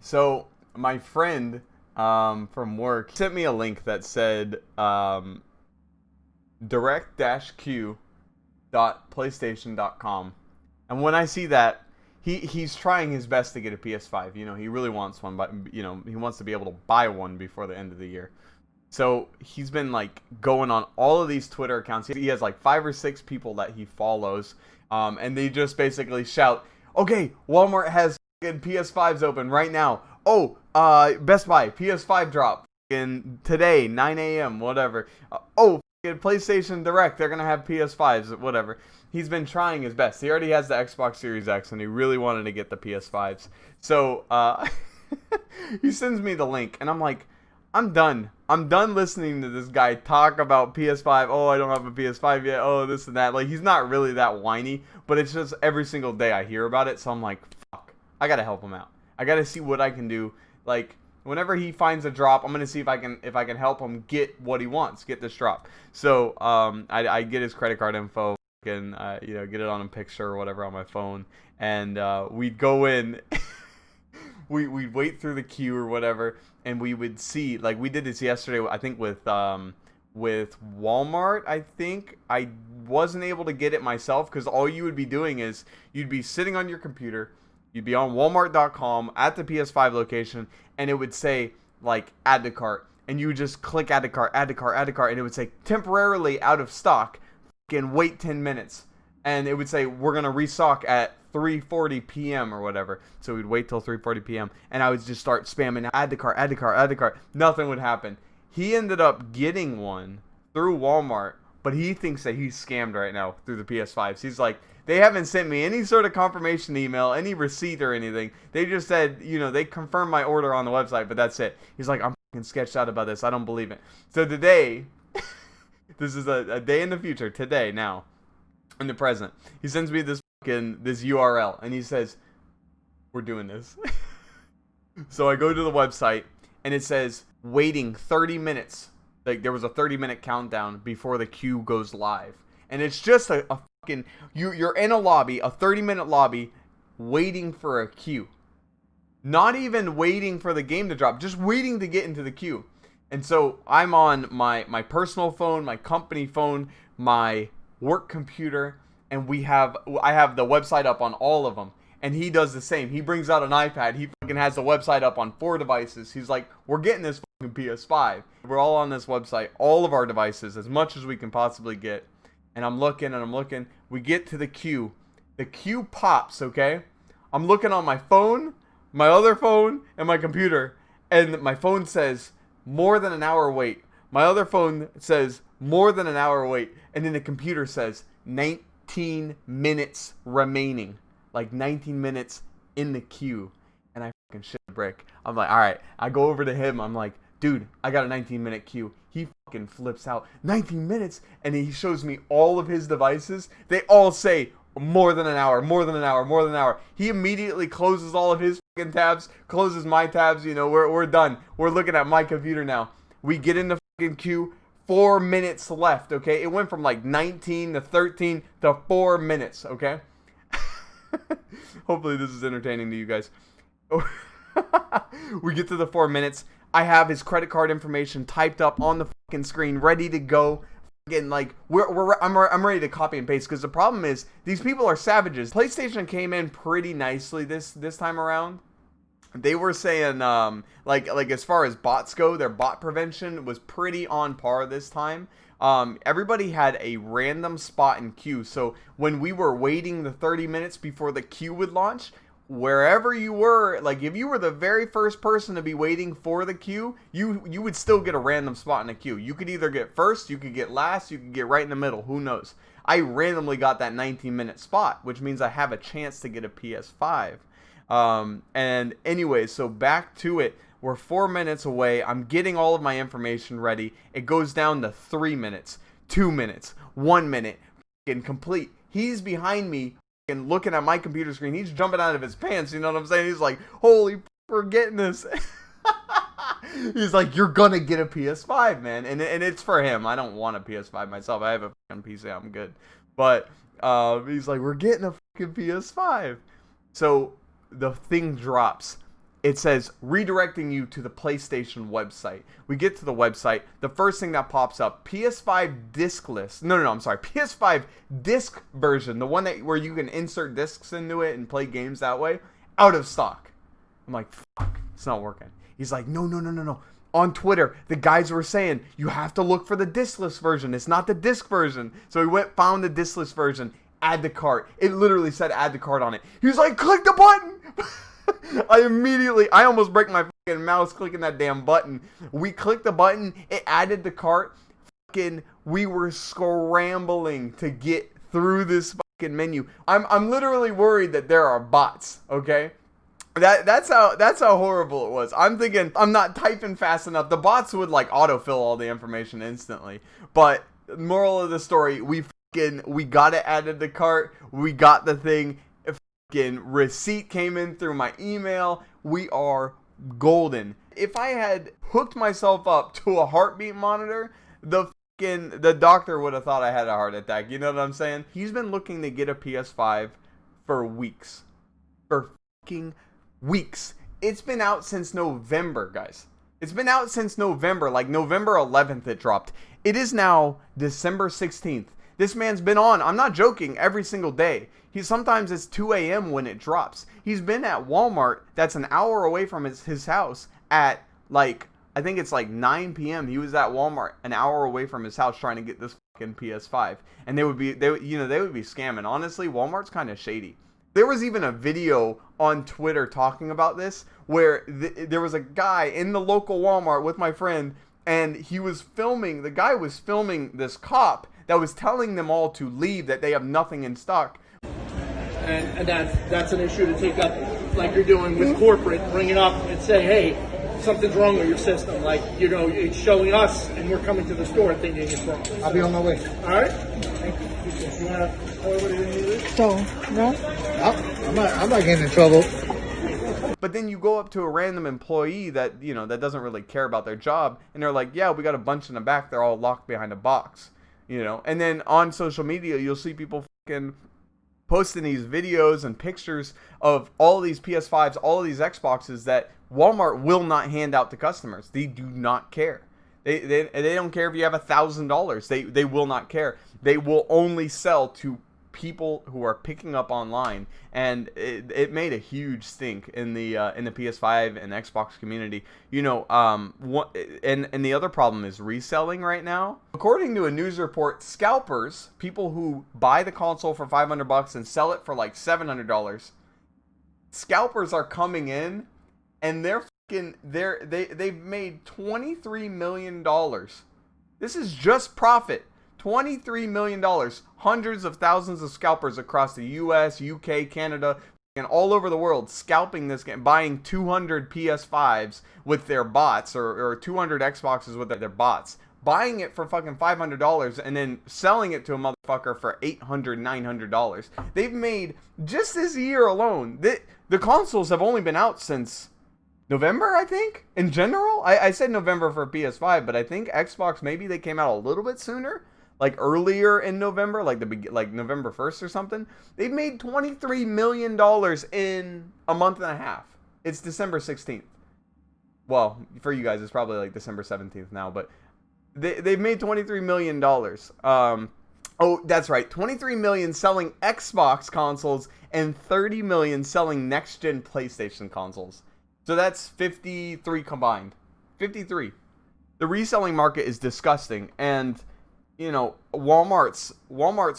So my friend from work sent me a link that said direct-q.playstation.com. And when I see that, he's trying his best to get a PS5. You know, he really wants one, but he wants to be able to buy one before the end of the year. So he's been like going on all of these Twitter accounts. He has like 5 or 6 people that he follows, and they just basically shout, "Okay, Walmart has PS5s open right now. Oh, Best Buy PS5 drop in today, 9 a.m. Whatever. Oh, PlayStation Direct, they're gonna have PS5s, whatever." He's been trying his best. He already has the Xbox Series X, and he really wanted to get the PS5s. So he sends me the link, and I'm like, I'm done. I'm done listening to this guy talk about PS5. Oh, I don't have a PS5 yet. Oh, this and that. Like, he's not really that whiny, but it's just every single day I hear about it. So I'm like, fuck, I gotta help him out. I gotta see what I can do. Like, whenever he finds a drop, I'm gonna see if I can help him get what he wants, get this drop. So I get his credit card info and get it on a picture or whatever on my phone, and we'd go in. We'd wait through the queue or whatever, and we would see, like, we did this yesterday, I think with Walmart. I think I wasn't able to get it myself because all you would be doing is you'd be sitting on your computer, you'd be on Walmart.com at the PS5 location, and it would say like add to cart, and you would just click add to cart, add to cart, add to cart, and it would say temporarily out of stock, and wait 10 minutes, and it would say we're gonna restock at 3:40 p.m. or whatever. So we'd wait till 3:40 p.m. and I would just start spamming add to cart, add to cart, add to cart. Nothing would happen. He ended up getting one through Walmart, but he thinks that he's scammed right now through the PS5s. He's like, they haven't sent me any sort of confirmation email, any receipt or anything. They just said, they confirmed my order on the website, but that's it. He's like, I'm fucking sketched out about this. I don't believe it. So today, this is a day in the future, today, now, in the present. He sends me this URL, and he says, we're doing this. So I go to the website, and it says waiting 30 minutes. Like, there was a 30-minute countdown before the queue goes live. And it's just a fucking, you're in a lobby, a 30-minute lobby, waiting for a queue. Not even waiting for the game to drop, just waiting to get into the queue. And so I'm on my personal phone, my company phone, my work computer, and I have the website up on all of them. And he does the same. He brings out an iPad. He fucking has the website up on 4 devices. He's like, we're getting this fucking PS5. We're all on this website, all of our devices, as much as we can possibly get. And I'm looking and I'm looking. We get to the queue. The queue pops, okay? I'm looking on my phone, my other phone, and my computer. And my phone says, more than an hour wait. My other phone says, more than an hour wait. And then the computer says, 19 minutes remaining. Like 19 minutes in the queue. And I fucking shit a brick. I'm like, alright. I go over to him. I'm like, dude, I got a 19-minute queue. He fucking flips out. 19 minutes? And he shows me all of his devices. They all say more than an hour, more than an hour, more than an hour. He immediately closes all of his fucking tabs, closes my tabs. We're done. We're looking at my computer now. We get in the fucking queue. 4 minutes left, okay? It went from like 19 to 13 to 4 minutes, okay? Hopefully this is entertaining to you guys. We get to the 4 minutes. I have his credit card information typed up on the fucking screen, ready to go. Again, like I'm ready to copy and paste, because the problem is these people are savages. PlayStation came in pretty nicely this time around. They were saying like as far as bots go, their bot prevention was pretty on par this time. Everybody had a random spot in queue. So when we were waiting the 30 minutes before the queue would launch, wherever you were, like if you were the very first person to be waiting for the queue, you would still get a random spot in the queue. You could either get first, you could get last, you could get right in the middle. Who knows? I randomly got that 19-minute spot, which means I have a chance to get a PS5. And anyway, so back to it. We're 4 minutes away. I'm getting all of my information ready. It goes down to 3 minutes, 2 minutes, 1 minute, and complete. He's behind me and looking at my computer screen. He's jumping out of his pants. You know what I'm saying? He's like, holy f***, we're getting this. He's like, you're gonna get a PS5, man. And it's for him. I don't want a PS5 myself. I have a fucking PC. I'm good. But he's like, we're getting a fucking PS5. So the thing drops. it says redirecting you to the PlayStation website. We get to the website. The first thing that pops up, PS5 discless. No, I'm sorry. PS5 disc version, the one that where you can insert discs into it and play games that way, out of stock. I'm like, fuck, it's not working. He's like, no. On Twitter, the guys were saying you have to look for the discless version. It's not the disc version. So he found the discless version. Add to cart. It literally said add to cart on it. He was like, click the button. I almost break my fucking mouse clicking that damn button. We clicked the button, it added the cart. We were scrambling to get through this fucking menu. I'm literally worried that there are bots, okay? That's how horrible it was. I'm thinking I'm not typing fast enough. The bots would like autofill all the information instantly. But moral of the story, we got it added to cart. We got the thing. Receipt came in through my email. We are golden. If I had hooked myself up to a heartbeat monitor, the doctor would have thought I had a heart attack. You know what I'm saying? He's been looking to get a PS5 for weeks. For fucking weeks. It's been out since November, guys. It's been out since November. Like November 11th it dropped. It is now December 16th. This man's been on, I'm not joking, every single day. Sometimes it's 2 a.m. when it drops. He's been at Walmart, that's an hour away from his house, at like, I think it's like 9 p.m. He was at Walmart an hour away from his house trying to get this fucking PS5. And they would be scamming. Honestly, Walmart's kind of shady. There was even a video on Twitter talking about this where there was a guy in the local Walmart with my friend, and the guy was filming this cop that was telling them all to leave, that they have nothing in stock. And that's an issue to take up, like you're doing with corporate, bring it up and say, hey, something's wrong with your system. Like, it's showing us, and we're coming to the store thinking it's wrong. I'll be on my way. All right? Thank you. You want to tell everybody to do this? So, no? I'm not getting in trouble. But then you go up to a random employee that doesn't really care about their job, and they're like, yeah, we got a bunch in the back. They're all locked behind a box. And then on social media, you'll see people fucking posting these videos and pictures of all these PS5s, all of these Xboxes that Walmart will not hand out to customers. They do not care. They don't care if you have $1,000. They will not care. They will only sell to people who are picking up online, and it made a huge stink in the PS5 and Xbox community. And the other problem is reselling right now. According to a news report, scalpers, people who buy the console for $500 and sell it for like $700, scalpers are coming in, and they've made $23 million. This is just profit. $23 million. Hundreds of thousands of scalpers across the US, UK, Canada, and all over the world scalping this game, buying 200 PS5s with their bots, or 200 Xboxes with their bots, buying it for fucking $500 and then selling it to a motherfucker for $800, $900. They've made, just this year alone, the consoles have only been out since November, I think, in general. I said November for PS5, but I think Xbox, maybe they came out a little bit sooner. Like earlier in November, like November 1st or something. They've made $23 million in a month and a half. It's December 16th. Well, for you guys, it's probably like December 17th now, but they've made $23 million. Oh, that's right. $23 million selling Xbox consoles and $30 million selling next-gen PlayStation consoles. So that's 53 combined. 53. The reselling market is disgusting, and Walmart's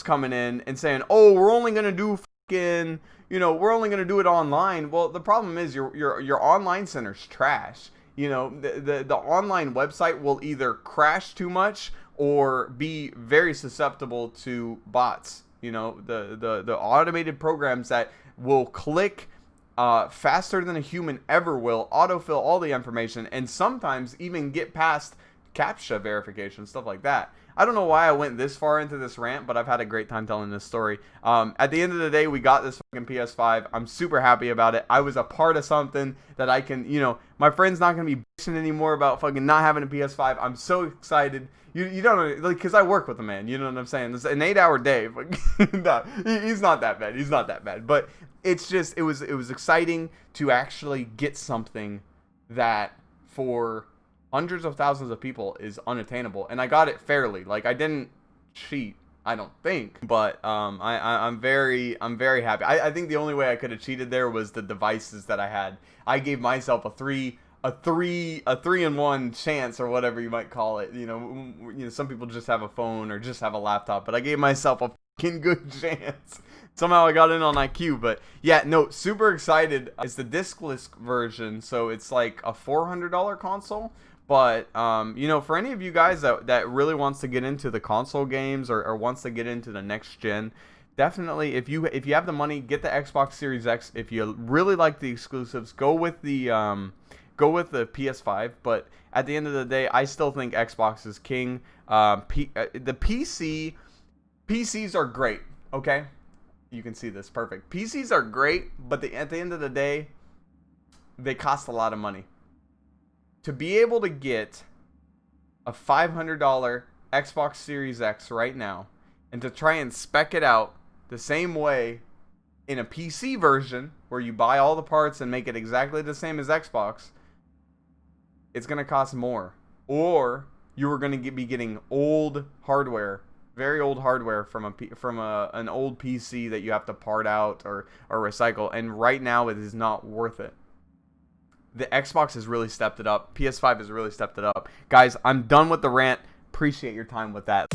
coming in and saying, "Oh, we're only gonna do we're only gonna do it online." Well, the problem is your online center's trash. The online website will either crash too much or be very susceptible to bots. The automated programs that will click faster than a human ever will, autofill all the information, and sometimes even get past CAPTCHA verification, stuff like that. I don't know why I went this far into this rant, but I've had a great time telling this story. At the end of the day, we got this fucking PS5. I'm super happy about it. I was a part of something that I can, my friend's not going to be bitching anymore about fucking not having a PS5. I'm so excited. You don't like, because I work with a man. You know what I'm saying? It's an 8-hour day. But no, he's not that bad. He's not that bad. But it's just it was exciting to actually get something that for hundreds of thousands of people is unattainable, and I got it fairly. Like, I didn't cheat, I don't think, but I'm very happy. I think the only way I could have cheated there was the devices that I had. I gave myself a 3-in-1 chance, or whatever you might call it. You know, some people just have a phone or just have a laptop, but I gave myself a fucking good chance. Somehow I got in on IQ, but yeah, no, super excited. It's the discless version, so it's like a $400 console. But, you know, for any of you guys that really wants to get into the console games or wants to get into the next gen, definitely, if you have the money, get the Xbox Series X. If you really like the exclusives, go with the PS5. But at the end of the day, I still think Xbox is king. The PCs are great, okay? You can see this, perfect. PCs are great, but at the end of the day, they cost a lot of money. To be able to get a $500 Xbox Series X right now, and to try and spec it out the same way in a PC version, where you buy all the parts and make it exactly the same as Xbox, it's going to cost more. Or you are going to be getting old hardware, very old hardware from an old PC that you have to part out or recycle, and right now it is not worth it. The Xbox has really stepped it up. PS5 has really stepped it up. Guys, I'm done with the rant. Appreciate your time with that.